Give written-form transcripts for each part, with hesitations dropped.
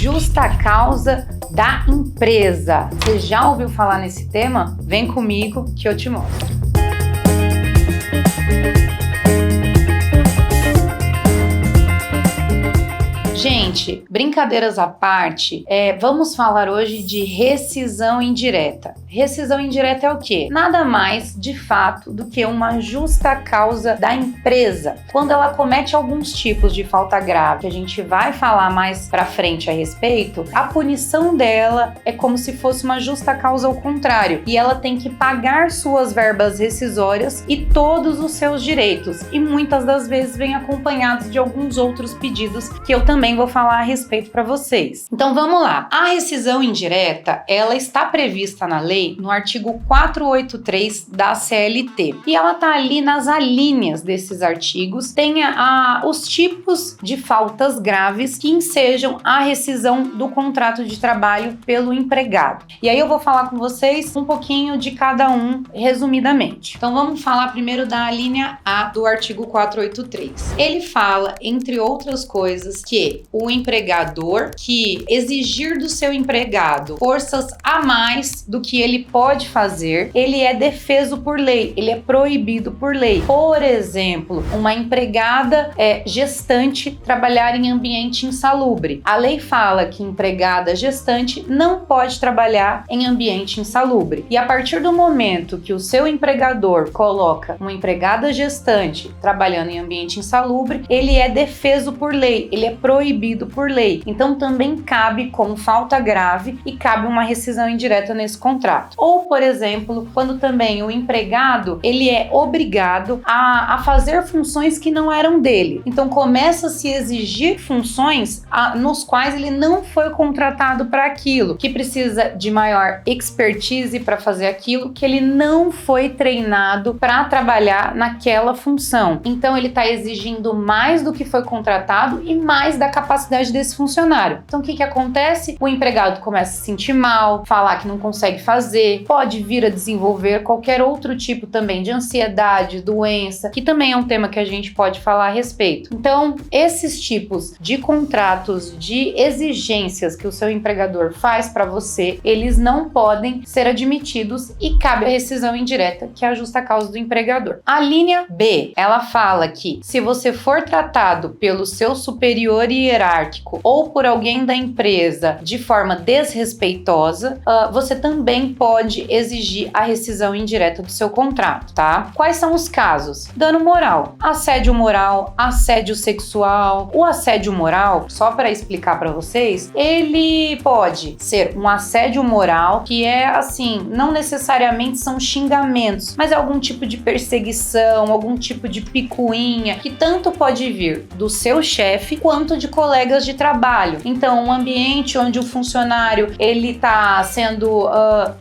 justa causa da empresa. Você já ouviu falar nesse tema? Vem comigo que eu te mostro. Gente, brincadeiras à parte, vamos falar hoje de rescisão indireta. Rescisão indireta é o quê? Nada mais, de fato, do que uma justa causa da empresa. Quando ela comete alguns tipos de falta grave, que a gente vai falar mais pra frente a respeito, a punição dela é como se fosse uma justa causa ao contrário. E ela tem que pagar suas verbas rescisórias e todos os seus direitos. E muitas das vezes vem acompanhados de alguns outros pedidos que eu também vou falar a respeito para vocês. Então vamos lá. A rescisão indireta, ela está prevista na lei no artigo 483 da CLT. E ela tá ali nas alíneas desses artigos, tem os tipos de faltas graves que ensejam a rescisão do contrato de trabalho pelo empregado. E aí eu vou falar com vocês um pouquinho de cada um, resumidamente. Então vamos falar primeiro da alínea A do artigo 483. Ele fala, entre outras coisas, que o empregador que exigir do seu empregado forças a mais do que ele pode fazer, ele é defeso por lei, ele é proibido por lei. Por exemplo, uma empregada gestante trabalhar em ambiente insalubre. A lei fala que empregada gestante não pode trabalhar em ambiente insalubre. E a partir do momento que o seu empregador coloca uma empregada gestante trabalhando em ambiente insalubre, ele é defeso por lei, ele é proibido por lei. Então também cabe como falta grave e cabe uma rescisão indireta nesse contrato. Ou, por exemplo, quando também o empregado ele é obrigado a fazer funções que não eram dele. Então começa a se exigir funções nos quais ele não foi contratado para aquilo, que precisa de maior expertise para fazer aquilo, que ele não foi treinado para trabalhar naquela função. Então ele está exigindo mais do que foi contratado e mais da capacidade desse funcionário. Então o que acontece? O empregado começa a se sentir mal, falar que não consegue fazer, pode vir a desenvolver qualquer outro tipo também de ansiedade, doença, que também é um tema que a gente pode falar a respeito. Então, esses tipos de contratos, de exigências que o seu empregador faz para você, eles não podem ser admitidos e cabe a rescisão indireta, que é a justa causa do empregador. A linha B, ela fala que se você for tratado pelo seu superior hierárquico ou por alguém da empresa de forma desrespeitosa, você também pode exigir a rescisão indireta do seu contrato, tá? Quais são os casos? Dano moral, assédio sexual. O assédio moral, só para explicar para vocês, ele pode ser um assédio moral que é assim, não necessariamente são xingamentos, mas é algum tipo de perseguição, algum tipo de picuinha, que tanto pode vir do seu chefe quanto de colegas de trabalho. Então, um ambiente onde o funcionário ele tá sendo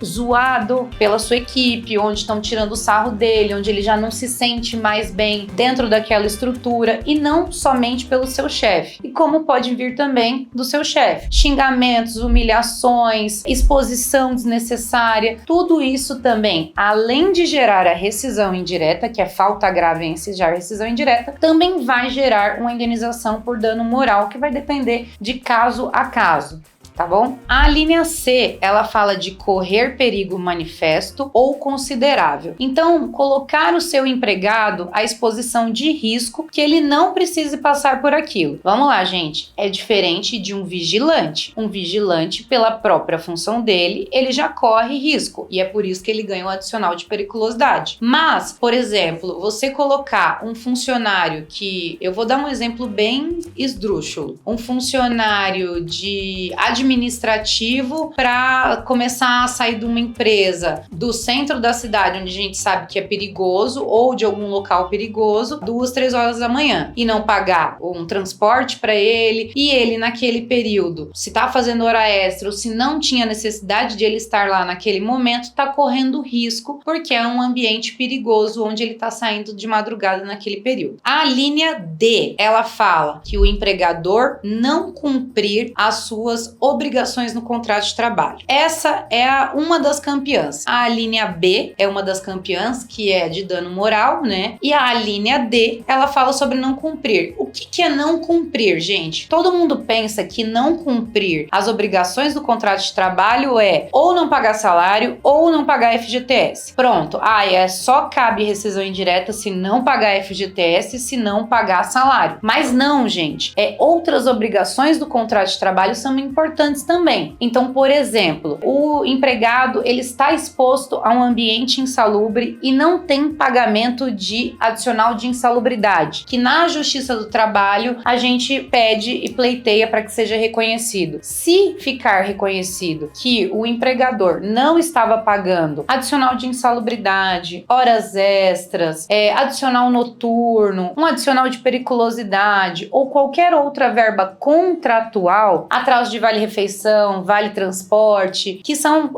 zoado pela sua equipe, onde estão tirando o sarro dele, onde ele já não se sente mais bem dentro daquela estrutura, e não somente pelo seu chefe. E como pode vir também do seu chefe? Xingamentos, humilhações, exposição desnecessária, tudo isso também, além de gerar a rescisão indireta, que é falta grave em ensejar a rescisão indireta, também vai gerar uma indenização por dano moral, que vai depender de caso a caso. Tá bom? A linha C, ela fala de correr perigo manifesto ou considerável. Então, colocar o seu empregado à exposição de risco que ele não precise passar por aquilo. Vamos lá, gente. É diferente de um vigilante. Um vigilante, pela própria função dele, ele já corre risco. E é por isso que ele ganha um adicional de periculosidade. Mas, por exemplo, você colocar um funcionário que... Eu vou dar um exemplo bem esdrúxulo. Um funcionário de administrativo para começar a sair de uma empresa do centro da cidade, onde a gente sabe que é perigoso, ou de algum local perigoso, 2, 3 horas da manhã, e não pagar um transporte para ele, e ele naquele período, se tá fazendo hora extra ou se não tinha necessidade de ele estar lá naquele momento, tá correndo risco, porque é um ambiente perigoso onde ele tá saindo de madrugada naquele período. A linha D, ela fala que o empregador não cumprir as suas obrigações obrigações no contrato de trabalho. Essa é uma das campeãs. A linha B é uma das campeãs, que é de dano moral, né? E a linha D, ela fala sobre não cumprir. O que é não cumprir, gente? Todo mundo pensa que não cumprir as obrigações do contrato de trabalho é ou não pagar salário ou não pagar FGTS. Pronto. Só cabe rescisão indireta se não pagar FGTS, se não pagar salário. Mas não, gente. Outras obrigações do contrato de trabalho são importantes também. Então, por exemplo, o empregado ele está exposto a um ambiente insalubre e não tem pagamento de adicional de insalubridade, que na Justiça do Trabalho a gente pede e pleiteia para que seja reconhecido. Se ficar reconhecido que o empregador não estava pagando adicional de insalubridade, horas extras, adicional noturno, um adicional de periculosidade ou qualquer outra verba contratual, atraso de vale-refeição, vale-transporte, que são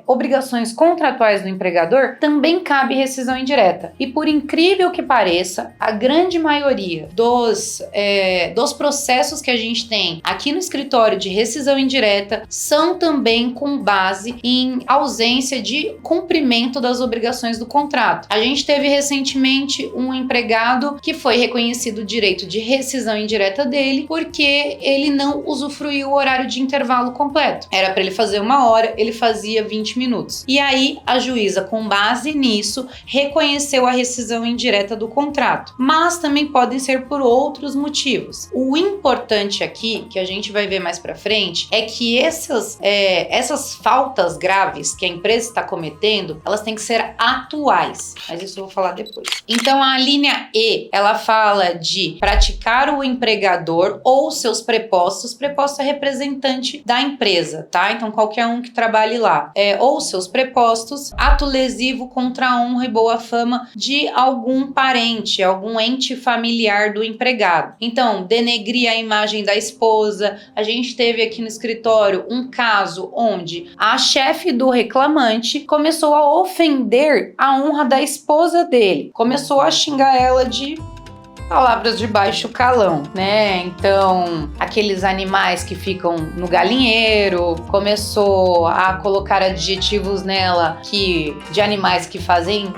obrigações contratuais do empregador, também cabe rescisão indireta. E por incrível que pareça, a grande maioria dos processos que a gente tem aqui no escritório de rescisão indireta são também com base em ausência de cumprimento das obrigações do contrato. A gente teve recentemente um empregado que foi reconhecido o direito de rescisão indireta dele porque ele não usufruiu o horário de intervalo completo. Era para ele fazer 1 hora, ele fazia 20 minutos. E aí a juíza, com base nisso, reconheceu a rescisão indireta do contrato. Mas também podem ser por outros motivos. O importante aqui, que a gente vai ver mais para frente, é que essas faltas graves que a empresa está cometendo, elas têm que ser atuais. Mas isso eu vou falar depois. Então a linha E, ela fala de praticar o empregador ou seus prepostos. Preposto é representante da empresa, tá? Então qualquer um que trabalhe lá. Ou seus prepostos, ato lesivo contra a honra e boa fama de algum parente, algum ente familiar do empregado. Então, denegrir a imagem da esposa. A gente teve aqui no escritório um caso onde a chefe do reclamante começou a ofender a honra da esposa dele. Começou a xingar ela de palavras de baixo calão, né? Então, aqueles animais que ficam no galinheiro, começou a colocar adjetivos nela de animais que fazem,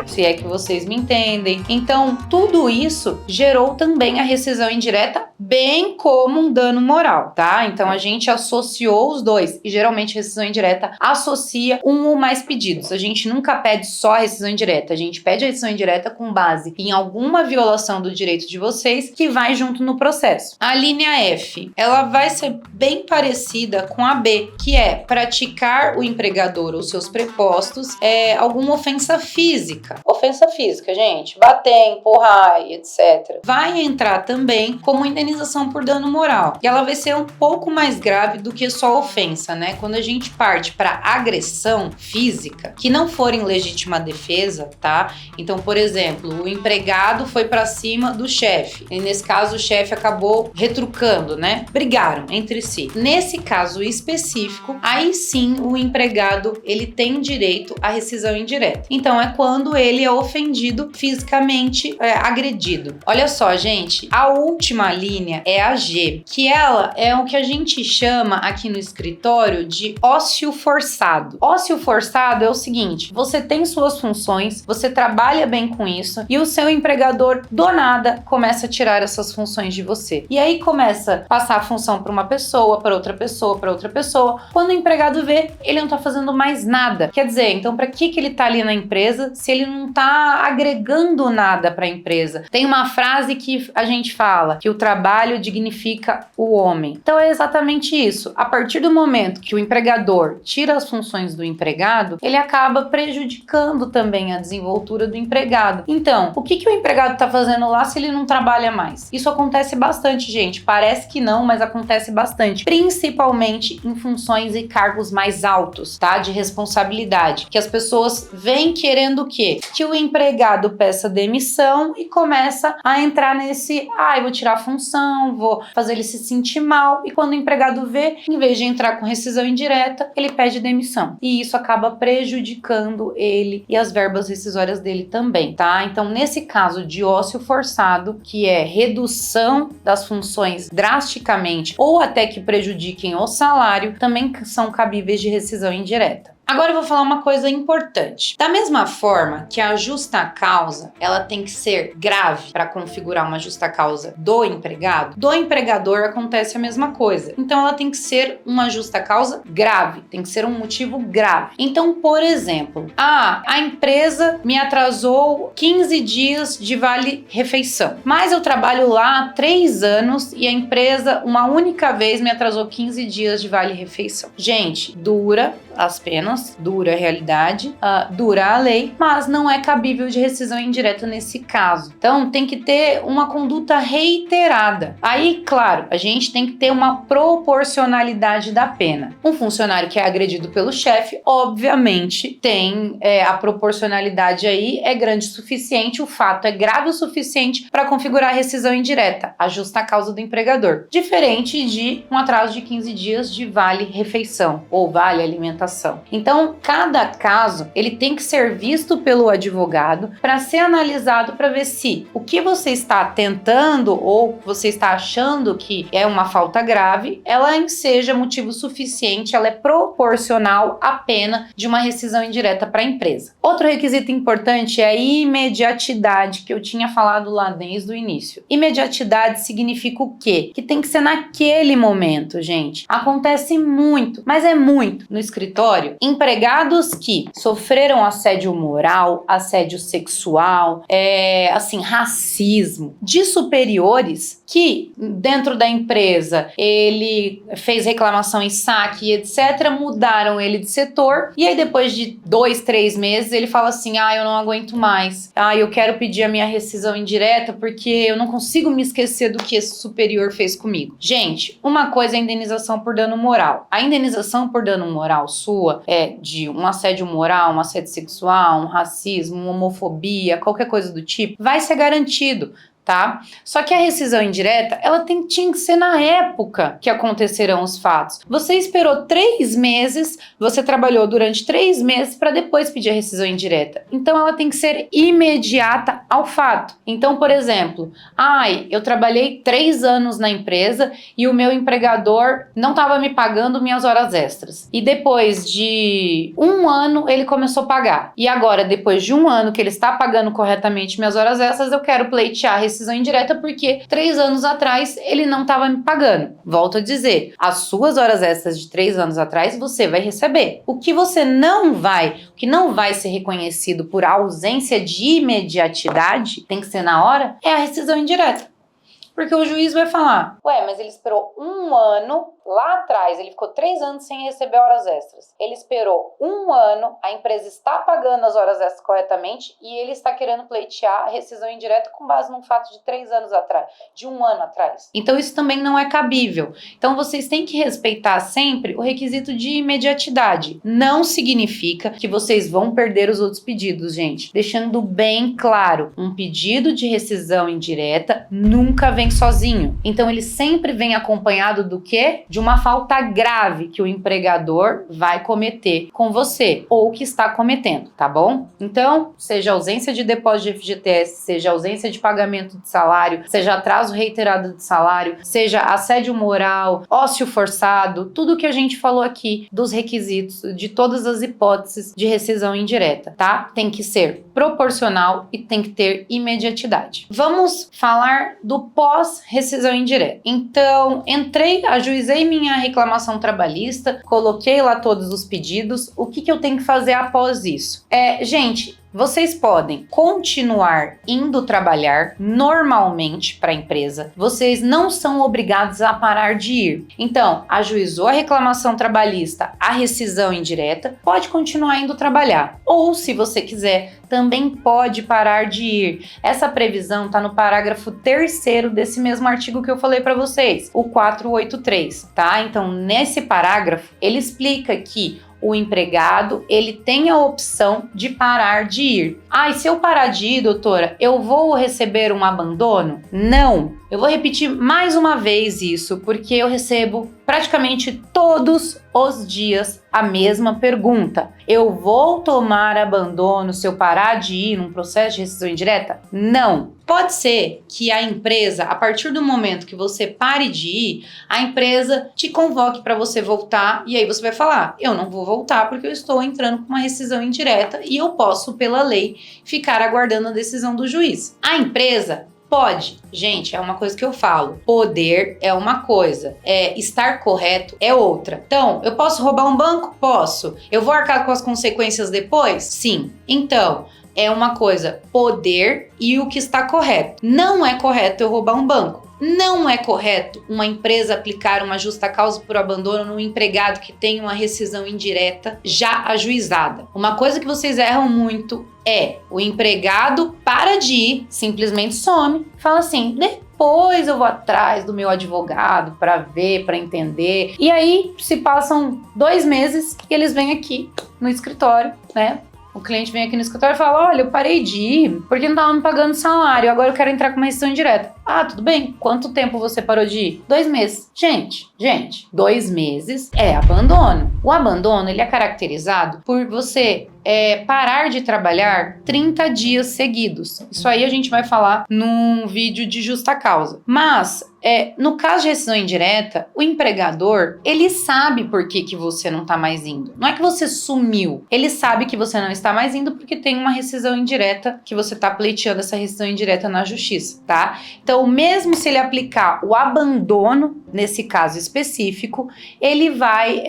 se é que vocês me entendem. Então, tudo isso gerou também a rescisão indireta, bem como um dano moral, tá? Então, a gente associou os dois e geralmente a rescisão indireta associa um ou mais pedidos. A gente nunca pede só a rescisão indireta, a gente pede a rescisão indireta com base em alguma violação do direito de vocês que vai junto no processo. A linha F, ela vai ser bem parecida com a B, que é praticar o empregador ou seus prepostos alguma ofensa física. Ofensa física, gente, bater, empurrar, etc. Vai entrar também como indenização por dano moral. E ela vai ser um pouco mais grave do que só ofensa, né? Quando a gente parte para agressão física, que não for em legítima defesa, tá? Então, por exemplo, o empregado foi para cima do chefe. E nesse caso, o chefe acabou retrucando, né? Brigaram entre si. Nesse caso específico, aí sim o empregado ele tem direito à rescisão indireta. Então, é quando ele é ofendido fisicamente, agredido. Olha só, gente, a última linha é a G, que ela é o que a gente chama aqui no escritório de ócio forçado. Ócio forçado é o seguinte: você tem suas funções, você trabalha bem com isso e o seu empregador do nada começa a tirar essas funções de você. E aí começa a passar a função para uma pessoa, para outra pessoa, para outra pessoa. Quando o empregado vê, ele não tá fazendo mais nada. Quer dizer, então para que ele tá ali na empresa se ele não tá agregando nada para a empresa? Tem uma frase que a gente fala que o trabalho dignifica o homem. Então é exatamente isso. A partir do momento que o empregador tira as funções do empregado, ele acaba prejudicando também a desenvoltura do empregado. Então, o que o empregado tá fazendo lá se ele não trabalha mais? Isso acontece bastante, gente. Parece que não, mas acontece bastante. Principalmente em funções e cargos mais altos, tá? De responsabilidade. Que as pessoas vêm querendo o quê? quê? Que o empregado peça demissão e começa a entrar nesse, eu vou tirar a função, vou fazer ele se sentir mal, e quando o empregado vê, em vez de entrar com rescisão indireta, ele pede demissão. E isso acaba prejudicando ele e as verbas rescisórias dele também, tá? Então, nesse caso de ócio forçado, que é redução das funções drasticamente ou até que prejudiquem o salário, também são cabíveis de rescisão indireta. Agora eu vou falar uma coisa importante. Da mesma forma que a justa causa, ela tem que ser grave para configurar uma justa causa do empregado, do empregador acontece a mesma coisa. Então ela tem que ser uma justa causa grave, tem que ser um motivo grave. Então, por exemplo, a empresa me atrasou 15 dias de vale-refeição, mas eu trabalho lá há 3 anos e a empresa uma única vez me atrasou 15 dias de vale-refeição. Gente, dura as penas, dura a realidade, dura a lei, mas não é cabível de rescisão indireta nesse caso. Então, tem que ter uma conduta reiterada. Aí, claro, a gente tem que ter uma proporcionalidade da pena. Um funcionário que é agredido pelo chefe, obviamente, tem a proporcionalidade aí, é grande o suficiente, o fato é grave o suficiente para configurar a rescisão indireta, a justa causa do empregador. Diferente de um atraso de 15 dias de vale-refeição ou vale-alimentação. Então, cada caso, ele tem que ser visto pelo advogado para ser analisado para ver se o que você está tentando ou você está achando que é uma falta grave, ela seja motivo suficiente, ela é proporcional à pena de uma rescisão indireta para a empresa. Outro requisito importante é a imediatidade, que eu tinha falado lá desde o início. Imediatidade significa o quê? Que tem que ser naquele momento, gente. Acontece muito, mas é muito no escritório, empregados que sofreram assédio moral, assédio sexual, racismo de superiores que dentro da empresa ele fez reclamação em saque, etc, mudaram ele de setor e aí depois de 2, 3 meses ele fala assim, eu não aguento mais, eu quero pedir a minha rescisão indireta porque eu não consigo me esquecer do que esse superior fez comigo. Gente, uma coisa é a indenização por dano moral. A indenização por dano moral sua é de um assédio moral, um assédio sexual, um racismo, uma homofobia, qualquer coisa do tipo, vai ser garantido, tá? Só que a rescisão indireta, ela tinha que ser na época que acontecerão os fatos. Você esperou 3 meses, você trabalhou durante 3 meses para depois pedir a rescisão indireta. Então, ela tem que ser imediata ao fato. Então, por exemplo, eu trabalhei 3 anos na empresa e o meu empregador não estava me pagando minhas horas extras. E depois de 1 ano, ele começou a pagar. E agora, depois de 1 ano que ele está pagando corretamente minhas horas extras, eu quero pleitear a rescisão indireta porque 3 anos atrás ele não estava me pagando. Volto a dizer, as suas horas extras de 3 anos atrás você vai receber. O que não vai ser reconhecido por ausência de imediatidade, tem que ser na hora, é a rescisão indireta. Porque o juiz vai falar, mas ele esperou 1 ano, lá atrás, ele ficou 3 anos sem receber horas extras. Ele esperou 1 ano, a empresa está pagando as horas extras corretamente e ele está querendo pleitear a rescisão indireta com base num fato de 3 anos atrás, de 1 ano atrás. Então isso também não é cabível. Então vocês têm que respeitar sempre o requisito de imediatidade. Não significa que vocês vão perder os outros pedidos, gente. Deixando bem claro, um pedido de rescisão indireta nunca vem sozinho. Então ele sempre vem acompanhado do quê? De uma falta grave que o empregador vai cometer com você ou que está cometendo, tá bom? Então, seja ausência de depósito de FGTS, seja ausência de pagamento de salário, seja atraso reiterado de salário, seja assédio moral, ócio forçado, tudo que a gente falou aqui dos requisitos de todas as hipóteses de rescisão indireta, tá? Tem que ser proporcional e tem que ter imediatidade. Vamos falar do pós-rescisão indireta. Então, ajuizei minha reclamação trabalhista, coloquei lá todos os pedidos. O que eu tenho que fazer após isso? Gente, vocês podem continuar indo trabalhar normalmente para a empresa. Vocês não são obrigados a parar de ir. Então, ajuizou a reclamação trabalhista, a rescisão indireta, pode continuar indo trabalhar. Ou, se você quiser, também pode parar de ir. Essa previsão está no parágrafo 3º desse mesmo artigo que eu falei para vocês, o 483, tá? Então, nesse parágrafo, ele explica que o empregado, ele tem a opção de parar de ir. E se eu parar de ir, doutora, eu vou receber um abandono? Não. Eu vou repetir mais uma vez isso, porque eu recebo praticamente todos os dias a mesma pergunta. Eu vou tomar abandono se eu parar de ir num processo de rescisão indireta? Não. Pode ser que a empresa, a partir do momento que você pare de ir, a empresa te convoque para você voltar e aí você vai falar, eu não vou voltar porque eu estou entrando com uma rescisão indireta e eu posso, pela lei, ficar aguardando a decisão do juiz. A empresa pode. Gente, é uma coisa que eu falo. Poder é uma coisa. Estar correto é outra. Então, eu posso roubar um banco? Posso. Eu vou arcar com as consequências depois? Sim. Então, é uma coisa, poder e o que está correto. Não é correto eu roubar um banco. Não é correto uma empresa aplicar uma justa causa por abandono no empregado que tem uma rescisão indireta já ajuizada. Uma coisa que vocês erram muito é o empregado para de ir, simplesmente some, fala assim, depois eu vou atrás do meu advogado para ver, para entender. E aí se passam 2 meses e eles vêm aqui no escritório, né? O cliente vem aqui no escritório e fala, olha, eu parei de ir porque não estava me pagando salário, agora eu quero entrar com uma rescisão indireta. Tudo bem. Quanto tempo você parou de ir? 2 meses. Gente, 2 meses é abandono. O abandono, ele é caracterizado por você parar de trabalhar 30 dias seguidos. Isso aí a gente vai falar num vídeo de justa causa. Mas, no caso de rescisão indireta, o empregador, ele sabe por que você não está mais indo. Não é que você sumiu. Ele sabe que você não está mais indo porque tem uma rescisão indireta que você está pleiteando essa rescisão indireta na justiça, tá? Então, mesmo se ele aplicar o abandono, nesse caso específico, ele vai,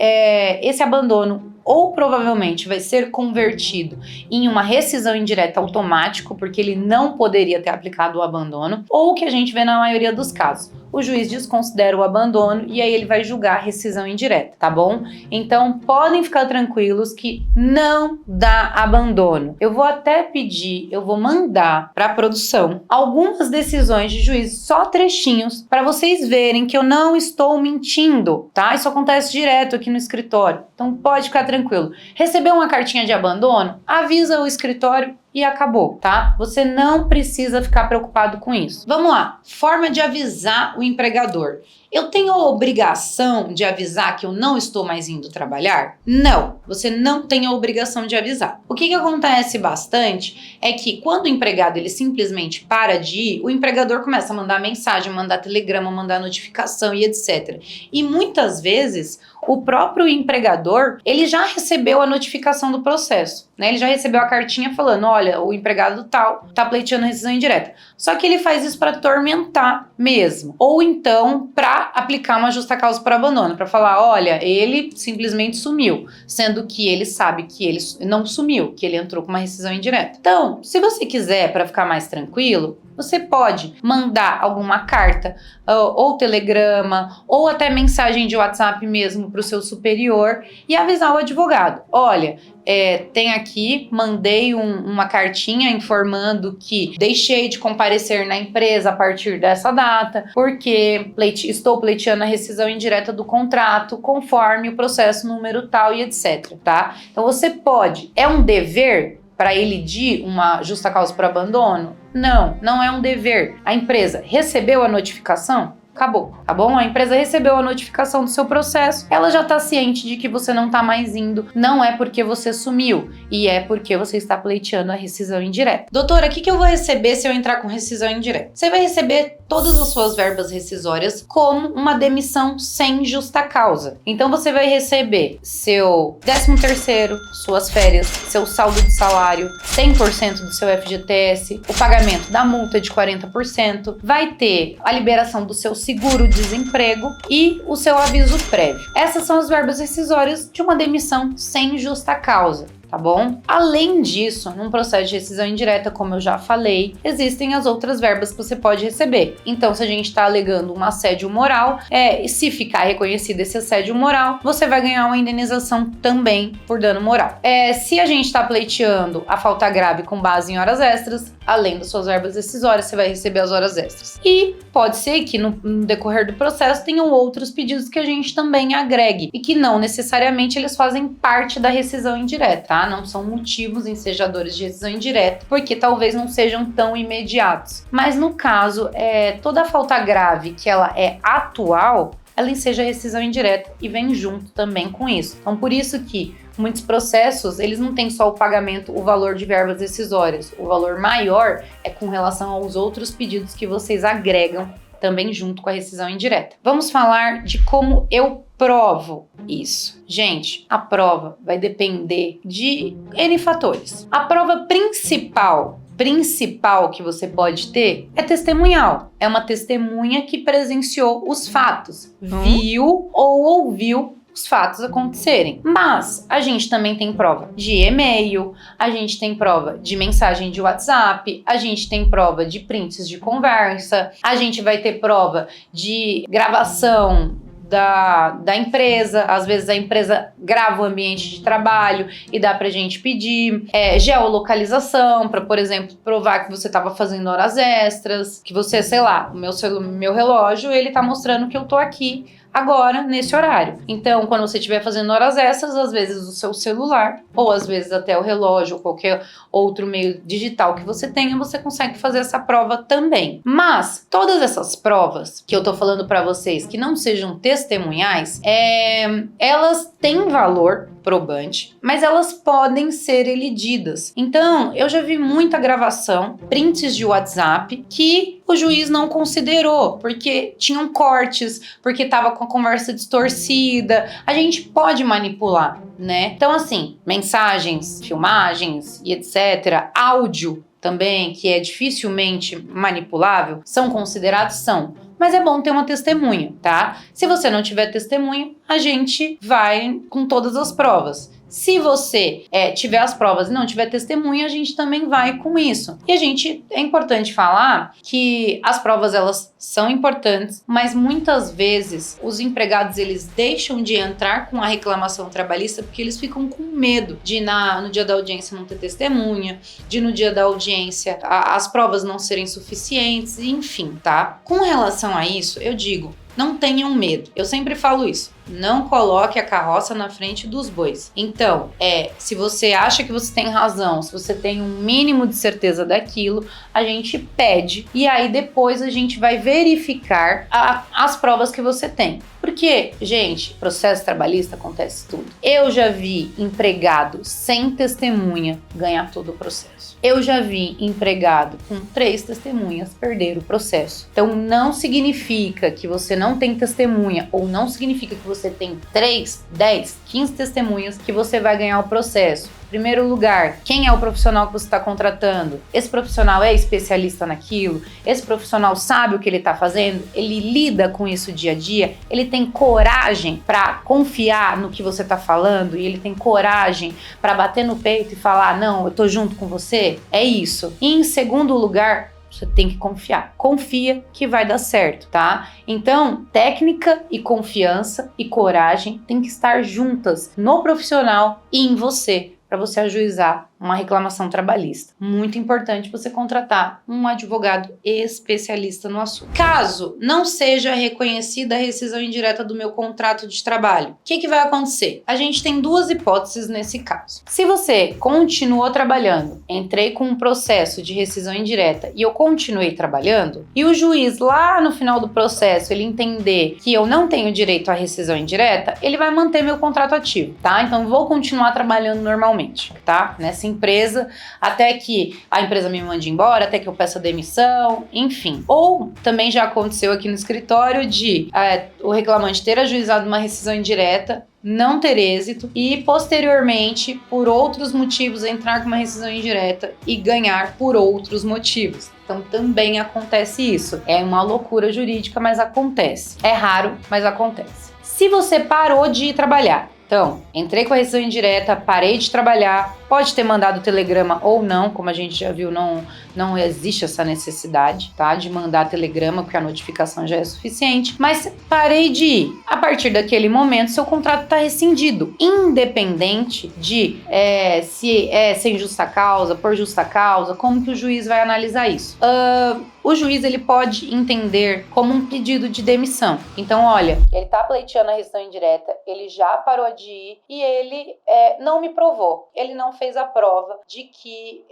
esse abandono ou provavelmente vai ser convertido em uma rescisão indireta automático, porque ele não poderia ter aplicado o abandono, ou o que a gente vê na maioria dos casos. O juiz desconsidera o abandono e aí ele vai julgar a rescisão indireta, tá bom? Então, podem ficar tranquilos que não dá abandono. Eu vou até pedir, eu vou mandar para a produção algumas decisões de juiz, só trechinhos, para vocês verem que eu não estou mentindo, tá? Isso acontece direto aqui no escritório. Então, pode ficar tranquilo. Recebeu uma cartinha de abandono? Avisa o escritório e acabou, tá? Você não precisa ficar preocupado com isso. Vamos lá. Forma de avisar o empregador. Eu tenho a obrigação de avisar que eu não estou mais indo trabalhar? Não, você não tem a obrigação de avisar. O que acontece bastante é que quando o empregado ele simplesmente para de ir, o empregador começa a mandar mensagem, mandar telegrama, mandar notificação e etc. E muitas vezes o próprio empregador, ele já recebeu a notificação do processo, né? Ele já recebeu a cartinha falando, olha, o empregado tal tá pleiteando rescisão indireta. Só que ele faz isso para atormentar mesmo. Ou então para aplicar uma justa causa por abandono, para falar, olha, ele simplesmente sumiu, sendo que ele sabe que ele não sumiu, que ele entrou com uma rescisão indireta. Então, se você quiser, para ficar mais tranquilo, você pode mandar alguma carta, ou telegrama, ou até mensagem de WhatsApp mesmo para o seu superior e avisar o advogado. Olha, tem aqui, mandei uma cartinha informando que deixei de comparecer na empresa a partir dessa data, porque estou pleiteando a rescisão indireta do contrato conforme o processo número tal e etc, tá? Então você pode, é um dever para ele de uma justa causa por abandono? Não, não é um dever. A empresa recebeu a notificação? Acabou, tá bom? A empresa recebeu a notificação do seu processo, ela já tá ciente de que você não tá mais indo, não é porque você sumiu, e é porque você está pleiteando a rescisão indireta. Doutora, o que eu vou receber se eu entrar com rescisão indireta? Você vai receber todas as suas verbas rescisórias como uma demissão sem justa causa. Então você vai receber seu 13º, suas férias, seu saldo de salário, 100% do seu FGTS, o pagamento da multa de 40%, vai ter a liberação do seu seguro-desemprego e o seu aviso prévio. Essas são as verbas rescisórias de uma demissão sem justa causa. tá bom? Além disso, num processo de rescisão indireta, como eu já falei, existem as outras verbas que você pode receber. Então, se a gente está alegando um assédio moral, se ficar reconhecido esse assédio moral, você vai ganhar uma indenização também por dano moral. Se a gente está pleiteando a falta grave com base em horas extras, além das suas verbas decisórias, você vai receber as horas extras. E pode ser que no decorrer do processo tenham outros pedidos que a gente também agregue e que não necessariamente eles fazem parte da rescisão indireta, tá? Não são motivos ensejadores de rescisão indireta, porque talvez não sejam tão imediatos. Mas no caso, toda falta grave que ela é atual, ela enseja rescisão indireta e vem junto também com isso. Então, por isso que muitos processos, eles não têm só o pagamento, o valor de verbas decisórias. O valor maior é com relação aos outros pedidos que vocês agregam também junto com a rescisão indireta. Vamos falar de como eu provo isso. Gente, a prova vai depender de N fatores. A prova principal que você pode ter é testemunhal. É uma testemunha que presenciou os fatos, viu ou ouviu os fatos acontecerem. Mas a gente também tem prova de e-mail, a gente tem prova de mensagem de WhatsApp, a gente tem prova de prints de conversa, a gente vai ter prova de gravação da empresa. Às vezes a empresa grava o ambiente de trabalho e dá pra gente pedir geolocalização para, por exemplo, provar que você estava fazendo horas extras, que você, sei lá, o meu relógio, ele tá mostrando que eu tô aqui agora, nesse horário. Então, quando você estiver fazendo horas extras, às vezes o seu celular, ou às vezes até o relógio, ou qualquer outro meio digital que você tenha, você consegue fazer essa prova também. Mas, todas essas provas que eu tô falando para vocês, que não sejam testemunhais, elas têm valor probante, mas elas podem ser elididas. Então, eu já vi muita gravação, prints de WhatsApp, que o juiz não considerou, porque tinham cortes, porque tava com a conversa distorcida. A gente pode manipular, né? Então, assim, mensagens, filmagens e etc., áudio também, que é dificilmente manipulável, são considerados? São. Mas é bom ter uma testemunha, tá? Se você não tiver testemunha, a gente vai com todas as provas. Se você tiver as provas e não tiver testemunha, a gente também vai com isso. E é importante falar que as provas, elas são importantes, mas muitas vezes os empregados, eles deixam de entrar com a reclamação trabalhista porque eles ficam com medo de no dia da audiência não ter testemunha, de no dia da audiência as provas não serem suficientes, enfim, tá? Com relação a isso, eu digo, não tenham medo. Eu sempre falo isso. Não coloque a carroça na frente dos bois. Então, se você acha que você tem razão, se você tem um mínimo de certeza daquilo, a gente pede e aí depois a gente vai verificar as provas que você tem. Porque, gente, processo trabalhista acontece tudo. Eu já vi empregado sem testemunha ganhar todo o processo. Eu já vi empregado com 3 testemunhas perder o processo. Então, não significa que você não tem testemunha ou não significa que você tem 3, 10, 15 testemunhas que você vai ganhar o processo. Primeiro lugar, quem é o profissional que você está contratando? Esse profissional é especialista naquilo? Esse profissional sabe o que ele está fazendo? Ele lida com isso dia a dia? Ele tem coragem para confiar no que você está falando? E ele tem coragem para bater no peito e falar, não, eu tô junto com você? É isso. E em segundo lugar, você tem que confiar. Confia que vai dar certo, tá? Então, técnica e confiança e coragem tem que estar juntas no profissional e em você, para você ajuizar uma reclamação trabalhista. Muito importante você contratar um advogado especialista no assunto. Caso não seja reconhecida a rescisão indireta do meu contrato de trabalho, o que vai acontecer? A gente tem 2 hipóteses nesse caso. Se você continuou trabalhando, entrei com um processo de rescisão indireta e eu continuei trabalhando, e o juiz lá no final do processo ele entender que eu não tenho direito à rescisão indireta, ele vai manter meu contrato ativo, tá? Então eu vou continuar trabalhando normalmente, tá? Nessa empresa, até que a empresa me mande embora, até que eu peça demissão, enfim. Ou também já aconteceu aqui no escritório de o reclamante ter ajuizado uma rescisão indireta, não ter êxito e posteriormente, por outros motivos, entrar com uma rescisão indireta e ganhar por outros motivos. Então também acontece isso. É uma loucura jurídica, mas acontece. É raro, mas acontece. Se você parou de trabalhar, então, entrei com a rescisão indireta, parei de trabalhar, Pode ter mandado telegrama ou não, como a gente já viu, não existe essa necessidade, tá? De mandar telegrama, porque a notificação já é suficiente. Mas parei de ir. A partir daquele momento, seu contrato está rescindido, independente de se é sem justa causa, por justa causa, como que o juiz vai analisar isso. O juiz ele pode entender como um pedido de demissão. Então, olha, ele está pleiteando a rescisão indireta, ele já parou de ir e ele não me provou. Ele não fez a prova de que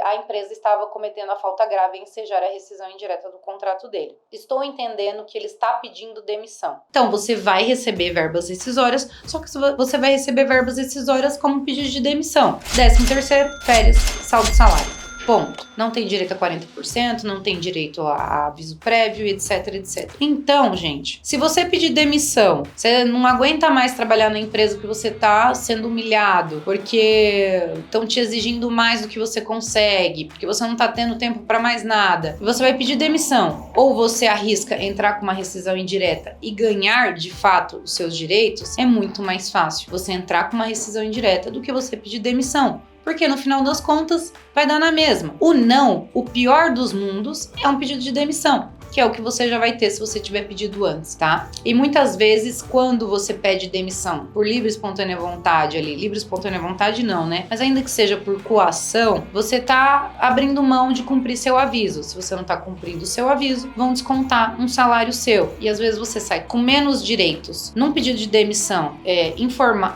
a empresa estava cometendo a falta grave em ensejar a rescisão indireta do contrato dele. Estou entendendo que ele está pedindo demissão. Então, você vai receber verbas rescisórias, só que você vai receber verbas rescisórias como pedido de demissão. 13º, férias, saldo salário. Ponto. Não tem direito a 40%, não tem direito a aviso prévio, etc, etc. Então, gente, se você pedir demissão, você não aguenta mais trabalhar na empresa que você tá sendo humilhado, porque estão te exigindo mais do que você consegue, porque você não tá tendo tempo para mais nada, e você vai pedir demissão, ou você arrisca entrar com uma rescisão indireta e ganhar, de fato, os seus direitos, é muito mais fácil você entrar com uma rescisão indireta do que você pedir demissão. Porque no final das contas vai dar na mesma. O não, o pior dos mundos, é um pedido de demissão, que é o que você já vai ter se você tiver pedido antes, tá? E muitas vezes, quando você pede demissão por livre e espontânea vontade ali, livre e espontânea vontade não, né? Mas ainda que seja por coação, você tá abrindo mão de cumprir seu aviso. Se você não tá cumprindo o seu aviso, vão descontar um salário seu. E às vezes você sai com menos direitos num pedido de demissão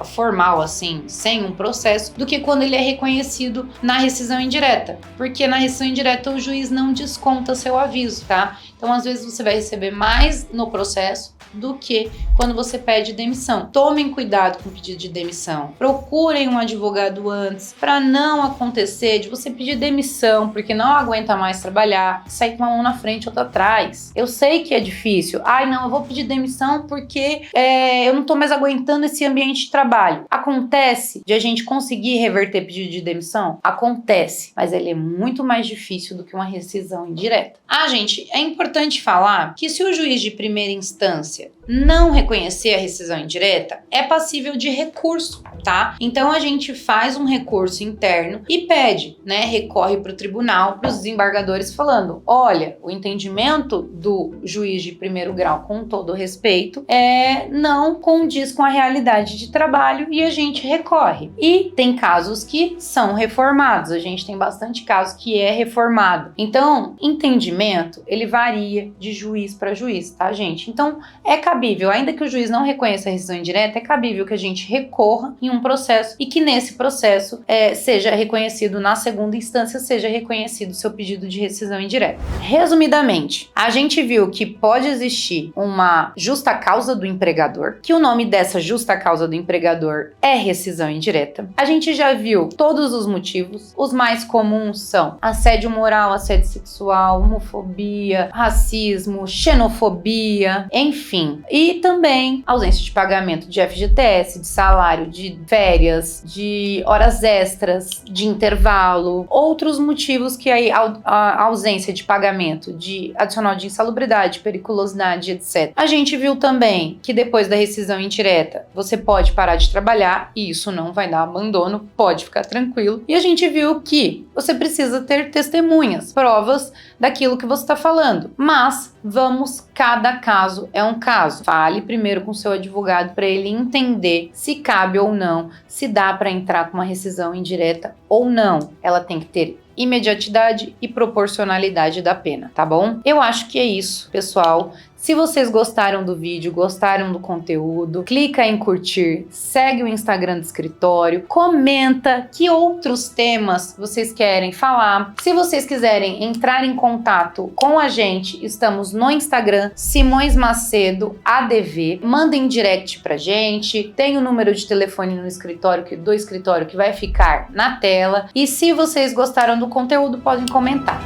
formal, assim, sem um processo, do que quando ele é reconhecido na rescisão indireta. Porque na rescisão indireta o juiz não desconta seu aviso, tá? Então, às vezes, você vai receber mais no processo do que quando você pede demissão. Tomem cuidado com o pedido de demissão. Procurem um advogado antes, para não acontecer de você pedir demissão porque não aguenta mais trabalhar, sair com uma mão na frente e outra atrás. Eu sei que é difícil. Ai, não, eu vou pedir demissão porque eu não tô mais aguentando esse ambiente de trabalho. Acontece de a gente conseguir reverter pedido de demissão? Acontece, mas ele é muito mais difícil do que uma rescisão indireta. Gente, é importante falar que se o juiz de primeira instância não reconhecer a rescisão indireta, é passível de recurso, tá? Então a gente faz um recurso interno e pede, né? Recorre para o tribunal, para os desembargadores falando: olha, o entendimento do juiz de primeiro grau, com todo respeito, não condiz com a realidade de trabalho e a gente recorre. E tem casos que são reformados, a gente tem bastante casos que é reformado. Então, entendimento, ele varia de juiz para juiz, tá, gente? Então, é cabível, ainda que o juiz não reconheça a rescisão indireta, é cabível que a gente recorra em um processo e que nesse processo seja reconhecido na segunda instância, seja reconhecido o seu pedido de rescisão indireta. Resumidamente, a gente viu que pode existir uma justa causa do empregador, que o nome dessa justa causa do empregador é rescisão indireta. A gente já viu todos os motivos, os mais comuns são assédio moral, assédio sexual, homofobia, racismo, xenofobia, enfim. E também ausência de pagamento de FGTS, de salário, de férias, de horas extras, de intervalo, outros motivos que aí a ausência de pagamento de adicional de insalubridade, periculosidade, etc. A gente viu também que depois da rescisão indireta você pode parar de trabalhar e isso não vai dar abandono, pode ficar tranquilo. E a gente viu que você precisa ter testemunhas, provas daquilo que você está falando. Mas cada caso é um caso. Fale primeiro com seu advogado para ele entender se cabe ou não, se dá para entrar com uma rescisão indireta ou não. Ela tem que ter imediatidade e proporcionalidade da pena, tá bom? Eu acho que é isso, pessoal. Se vocês gostaram do vídeo, gostaram do conteúdo, clica em curtir, segue o Instagram do escritório, comenta que outros temas vocês querem falar. Se vocês quiserem entrar em contato com a gente, estamos no Instagram, Simões Macedo ADV. Mandem direct pra gente, tem o número de telefone do escritório que vai ficar na tela. E se vocês gostaram do conteúdo, podem comentar.